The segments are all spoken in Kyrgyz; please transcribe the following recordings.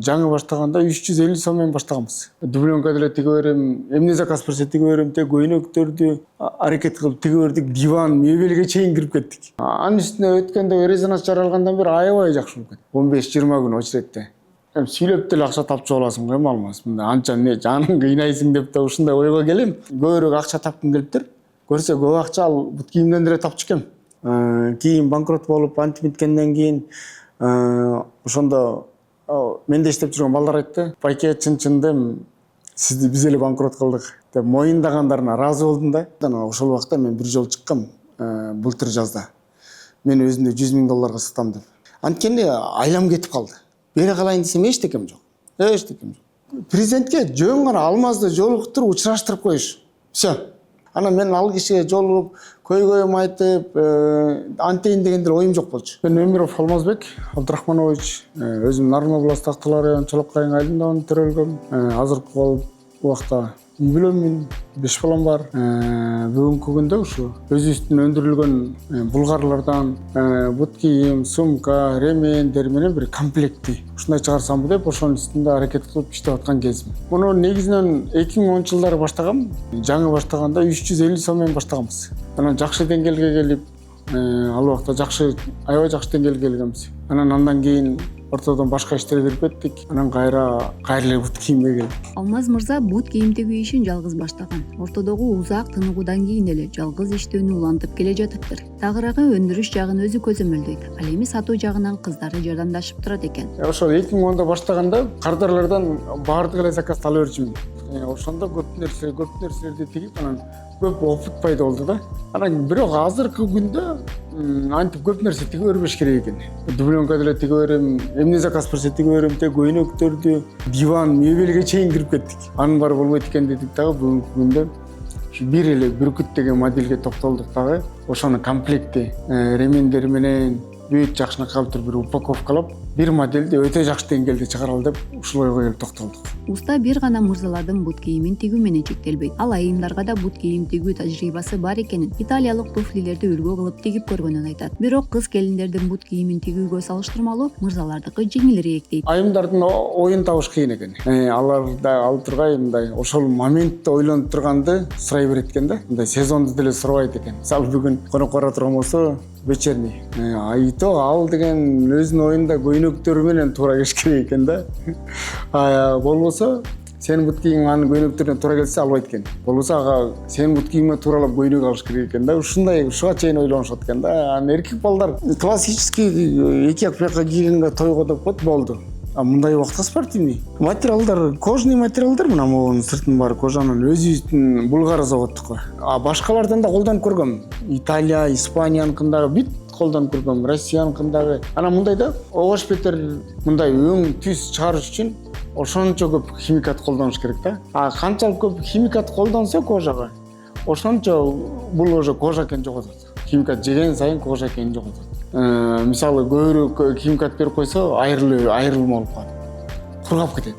жаңы баштаганда 350 соммен баштаганбыз. Дубленка деле тиге берем, эмне заказ берсе тиге берем, те көйнөктөрдү аракет кылып тиге бердик, диван, мебелге чейин кирип кеттик. Анын үстүнө өткөндө резонанс жаралгандан бери аябай жакшы болуп кетти. 15-20 күн очередте. Сүйлөп деле акча тапчу аласың го эми алмаз. Мында анча эмне жаның кыйнайсың деп да ушундай ойго келем. Көбүрөөк акча тапкым келиптир. Көрсө көп акча ал бут кийимден деле тапчу экен. Кийин банкрот болуп антип биткенден кийин ошондо менде иштеп жүргөн балдар айтты, байке чын-чындем сизди биз эле банкрот кылдык деп моюндагандарына ыраазы болдум да. Ошол убакта мен бир жолу чыккам былтыр жазда. Мен өзүмдө $100,000 сатам деп. Анткени айлам кетип калды. Бере калайын десем эчтекем жок. Эчтекем жок. Президентке жөн гана алмазды жолуктуруп учураштырып коюш. Всё. Ана мен ал кишиге жолугуп, көйгөйүм айтып, антейин дегендер оюм жок болчу. Мен Өмүров Алмазбек Абдрахманович, өзүм Нарын областык Актылар району Чолоккайың айылынан төрөлгөм. Азыркы убакта үй бүлөмүн, 5 балам бар. Бүгүнкү күндө ушу өзүбүздүн өндүрүлгөн булгарлардан бут кийим, сумка, ремендер менен бир комплектти ушундай чыгарсамбы деп ошонун үстүндө аракет кылып иштеп аткан кезим. Муну негизинен 2010-жылдары баштагам. Жаңы баштаганда 350 соммен баштаганбыз. Анан жакшы деңгээлге келип, ал убакта аябай жакшы деңгээлге келгенбиз. Андан кийин ортодон башка иштерге кирип кеттик. Анан кайра эле бут кийимге келдик. Алмаз мырза бут кийим тигүү ишин жалгыз баштаган. Ортодогу узак тыныгуудан кийин эле жалгыз иштөөнү улантып келе жатыптыр. Тагыраагы өндүрүш жагын өзү көзөмөлдөйт. Ал эми сатуу жагынан кыздары жардамдашып турат экен. Ошол 2010-да баштаганда кардарлардан баардык эле заказды ала берчүмүн. Ошондо көп нерселерди тигип, анан көп опыт пайда болду да. Анан бирок азыркы күндө антип көп нерсе тиге бербеш керек экен. Дубленка деле тиге берем, эмне заказ берсе тиге берем, те көйнөктөрдү, диван, мебелге чейин кирип кеттик. Анын баары болбойт экен дедик дагы бүгүнкү күндө бир эле бүркүт деген модельге токтолдук дагы. Ошонун комплекти ремендери менен бүт жакшынакай бир упаковкалап, бир модельди өтө жакшы деңгээлде чыгаралы деп ушул ойго келип токтолдук. Уста бир гана мырзалардын бут кийимин тигүү менен чектелбейт. Ал айымдарга да бут кийим тигүү тажрыйбасы бар экенин, италиялык туфлилерди үлгү кылып тигип көргөнүн айтат. Бирок кыз келиндердин бут кийимин тигүүгө салыштырмалуу мырзалардыкы жеңилирээк дейт. Айымдардын оюн табыш кыйын экен. Алар да ал тургай мындай ошол моментте ойлонуп турганды сурай берет экен да. Мындай сезонду деле сурабайт экен. Мисалы бүгүн конок бара турган болсо, вечерний. Айто ал деген өзүнүн оюнда көйнөктөрү менен туура келиш керек экен да. Болбосо сенин бут кийимиң анын көйнөктөрүнө туура келсе албайт экен. Болбосо ага сенин бут кийимиңе тууралап көйнөк алыш керек экен да. Ушуга чейин ойлонушат экен да. Анан эркек балдар классический эки ак бияка кийгенге тойго деп коет болду. Мындай убакта спортивный. Материалдар, кожный материалдар мына могунун сыртын баары кожанын өзүбүздүн булгар заводтуку. Башкалардан да колдонуп көргөм. Италия, Испанияныкындагы бүт колдонуп көргөм, Россияныкындагы. Анан мындай да, огош бетер мындай өң түз чыгарыш үчүн ошончо көп химикат колдонуш керек да. Канчалык көп химикат колдонсо кожага, ошончо бул уже кожа экенин жоготот. Химикат жеген сайын кожа экенин жоготот. Мисалы көбүрөөк химикат берип койсо айрылма болуп калат. Кургап кетет.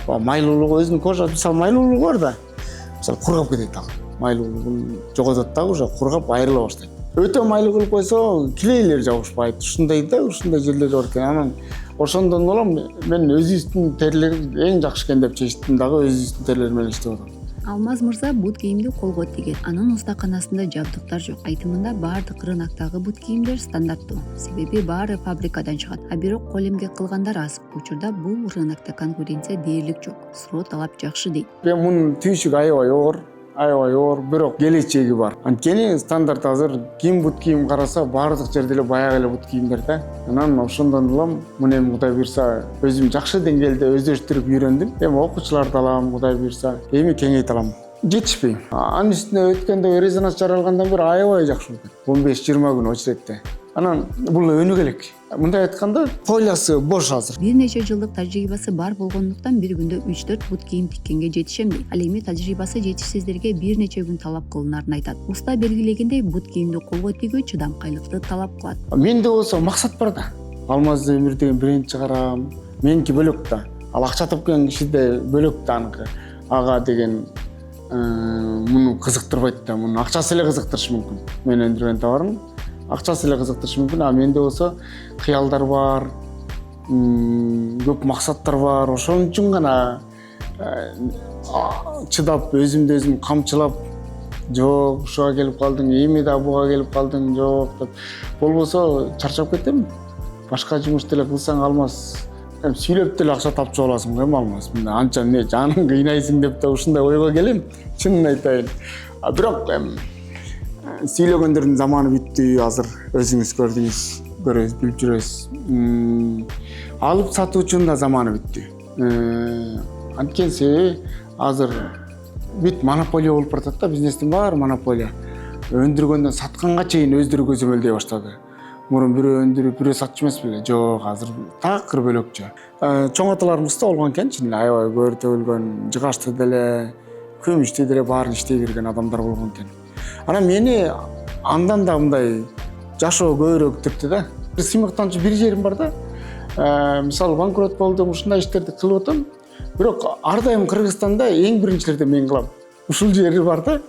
Майлуулугу өзүнүн кожа, мисалы майлуулугу бар да. Мисалы кургап кетет ал. Майлуулугун жоготот да, уже кургап айрыла баштайт. Өтө майлуу кылып койсо клейлер жабышпайт. Ушундай жерлери бар экен. Анан ошондон улам мен өзүбүздүн терлери эң жакшы экен деп чечтим дагы өзүбүздүн терлер менен иштеп атам. Алмаз мырза бут кийимди колго тигет. Анын устаканасында жабдыктар жок. Айтымында баардык рыноктогу бут кийимдер стандарттуу. Себеби баары фабрикадан чыгат. Бирок кол эмгек кылгандар аз. Учурда бул рынокто конкуренция дээрлик жок. Суроо талап жакшы дейт. Мунун түйшүгү аябай оор, бирок келечеги бар. Анткени стандарт азыр ким бут кийим караса баардык жерде эле баягы эле бут кийимдер да. Анан ошондон улам муну эми Кудай буйрса өзүм жакшы деңгээлде өздөштүрүп үйрөндүм. Эми окуучуларды алам, Кудай буйрса эми кеңейте алам. Жетишпей. Анын үстүнө өткөндө резонанс жаралгандан бери аябай жакшы болуп кетти. 15-20 күн очередте. Анан бул өнүгө элек. Мындай айтканда, тойласы бош азыр. Бир нече жылдык тажрыйбасы бар болгондуктан бир күндө 3-4 бут кийим тиккенге жетишем дейт. Ал эми тажрыйбасы жетишсиздерге бир нече күн талап кылынарын айтат. Уста белгилегендей бут кийимди колго тигүү чыдамкайлыкты талап кылат. Менде болсо максат бар да. Алмаз Өмүр деген бренд чыгарам. Меники бөлөк да. Ал акча тапкан кишиде бөлөк да аныкы. Ага деген муну кызыктырбайт да. Мунун акчасы эле кызыктырышы мүмкүн. Мен өндүргөн товарым акчасы эле кызыктырышы мүмкүн. Менде болсо кыялдар бар, көп максаттар бар. Ошон үчүн гана чыдап өзүмдү өзүм камчылап, жок ушуга келип калдың, эми да буга келип калдың, жок деп. Болбосо чарчап кетем. Башка жумуш деле кылсаң алмас. Сүйлөп деле акча тапчу аласың го, алмас. Мен анча эмне жаның кыйнайсың деп да ушундай ойго келем. Чынын айтайын. Бирок сүйлөгөндөрдүн заманы бүттү, азыр өзүңүз көрдүңүз, билип жүрөсүз. Алып сатуучунун да заманы бүттү. Анткени себеби азыр бүт монополия болуп баратат да, бизнестин баары монополия. Өндүргөндөн сатканга чейин өздөрү көзөмөлдөй баштады. Мурун бирөө өндүрүп, бирөө сатчу эмес беле? Жок, азыр такыр бөлөкчө. Чоң аталарыбыз да болгон экен, чын эле аябай көөртө өлгөн, жыгачты деле, көмүчтү деле баарын иштей берген адамдар болгон экен. Анан мени андан да мындай жашоо көбүрөөк түрттү да. Сыймыктанчу бир жерим бар да. Мисалы банкрот болдум, ушундай иштерди кылып атам. Бирок ар дайым Кыргызстанда эң биринчилерден мен кылам. Ушул жери бар да.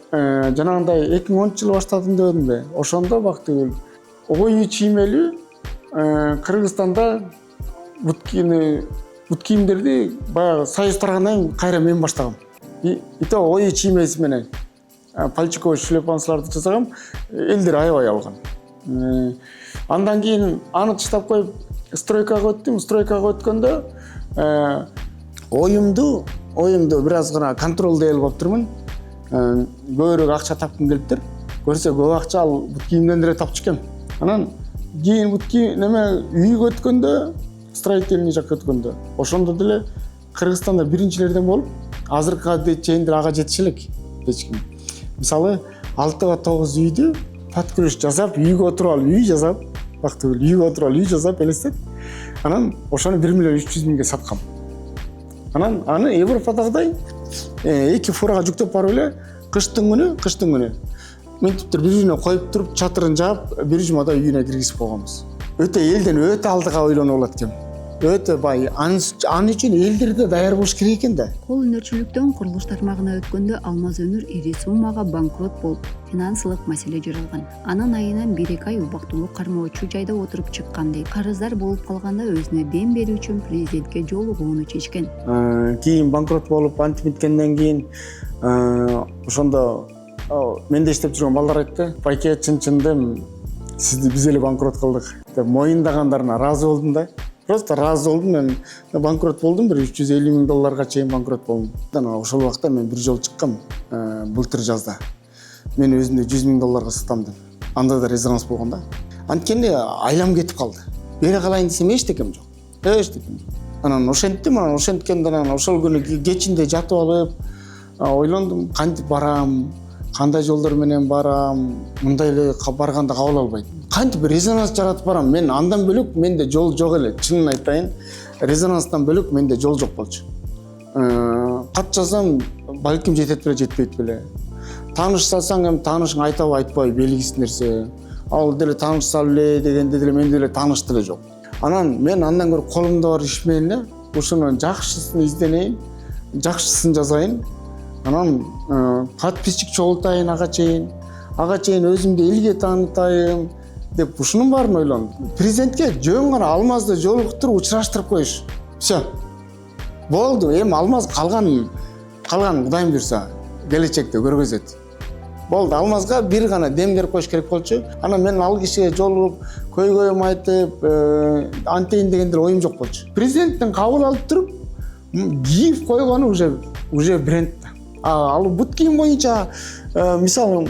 Жанагындай 2010-жылы баштадым дедим да. Ошондо бактыгүл ою чиймелүү Кыргызстанда бут кийимдерди баягы союз таргандан кийин кайра мен баштагам. И то ою чиймеси менен пальчиковый шлепанцларды жасагам, элдер аябай алган. Андан кийин аны таштап коюп стройкага өттүм. Стройкага өткөндө оюмду бир аз гана контролдой алып аптырмын. Көбүрөөк акча тапкым келиптир. Көрсө көп акча ал бут кийимден деле тапчу экен. Анан кийин бут кийим үйгө өткөндө, строительный жакка өткөндө, ошондо деле Кыргызстанда биринчилерден болуп, азыркыга чейин деле ага жетише элек эч ким. Мисалы 6-9 үйдү под ключ жасап, үйгө отуруп алып, үй жасап, бактыгүл үйгө отуруп алып, үй жасап элестет. Анан ошону 1.300.000ге саткам. Анан аны Европадагыдай 2 фурага жүктөп барып эле кыштын күнү мынтиптир бири-бирине коюп туруп, чатырын жаап, бир жумада үйүнө киргизип койгонбуз. Өтө элден өтө алдыга ойлонуп алат экен. Өтө бай. Аны үчүн элдерде даяр болуш керек экен да. Кол өнөрчүлүктөн курулуш тармагына өткөндө Алмаз Өнөр ири суммага банкрот болуп, финансылык маселе жаралган. Анын айынан 1-2 ай убактылуу кармоочу жайда отуруп чыккан дейт. Карыздар болуп калганда өзүнө дем берүү үчүн президентке жолугууну чечкен. Кийин банкрот болуп, антип биткенден кийин ошондо менде иштеп жүргөн балдар айтты, байке чын-чындым сизди биз эле банкрот кылдык деп моюндагандарына ыраазы болдум да. Просто ыраазы болдум. Мен банкрот болдум, бир $350,000 чейин банкрот болдум. Ошол убакта мен бир жолу чыккам, былтыр жазда. Мен өзүмдү $100,000 сатам деп. Анда да резонанс болгон да. Анткени айлам кетип калды. Бере калайын десем эчтекем жок. Анан ошенткенде ошол күнү кечинде жатып алып, ойлондум, кантип барам, кандай жолдор менен барам, мындай эле барганда кабыл албайт. Кантип резонанс жаратып барам. Мен андан бөлөк менде жол жок эле. Чынын айтайын, резонанстан бөлөк менде жол жок болчу. Кат жазсам, балким жетет беле, жетпейт беле. Таанышсаң, таанышың айтабы айтпайбы белгисиз нерсе. Ал деле таанышсал эле дегенде деле менде деле тааныш деле жок. Анан мен андан көрүп колумда бар иш менен эле ушунун жакшысын изденейин, жакшысын жазайын. Анан подписчик чогултайын ага чейин өзүмдү элге таанытайын деп ушунун баарын ойлондум. Президентке жөн гана Алмазды жолуктуруп учураштырып коюш. Все. Болду. Эми Алмаз калган Кудайым буйрса келечекте көргөзөт. Болду. Алмазга бир гана дем берип коюш керек болчу. Анан мен ал кишиге жолугуп, көйгөйүм айтып, антейин дегендер оюм жок болчу. Президенттин кабыл алып туруп, кийип койгону уже бренд. Ал бут кийим боюнча мисалы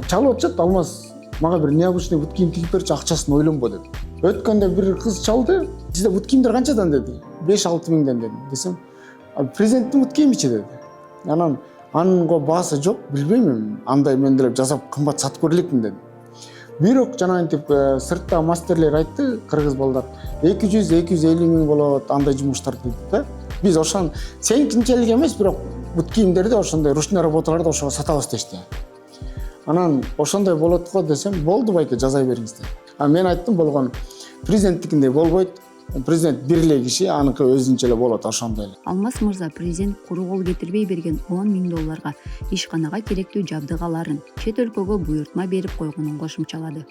чалып атышат, Алмаз мага бир необычный бут кийим тигип берчи, акчасын ойлонбо деп. Өткөндө бир кыз чалды, сизде бут кийимдер канчадан деди. 5-6 миңден дедим. Десем, президенттин бут кийимичи деди. Анан анынга баасы жок, билбейм, андай мен деле жасап кымбат сатып көрөлекмин дедим. Бирок жанагынтип сыртта мастерлер айтты, кыргыз балдар 200-250 миң болот андай жумуштар деди да. Биз ошон сенкинчелик эмес, бирок бут кийимдерди ошондой ручной работаларды ошого сатабыз дешти. Анан ошондой болот го десем, болду байке, жазай бериңиздер. Мен айттым, болгон президенттикиндей болбойт. Президент бир эле киши, аныкы өзүнчө эле болот ошондой эле. Алмаз мырза президент куру кол кетирбей берген $10 миң ишканага керектүү жабдыгаларын чет өлкөгө буйртма берип койгонун кошумчалады.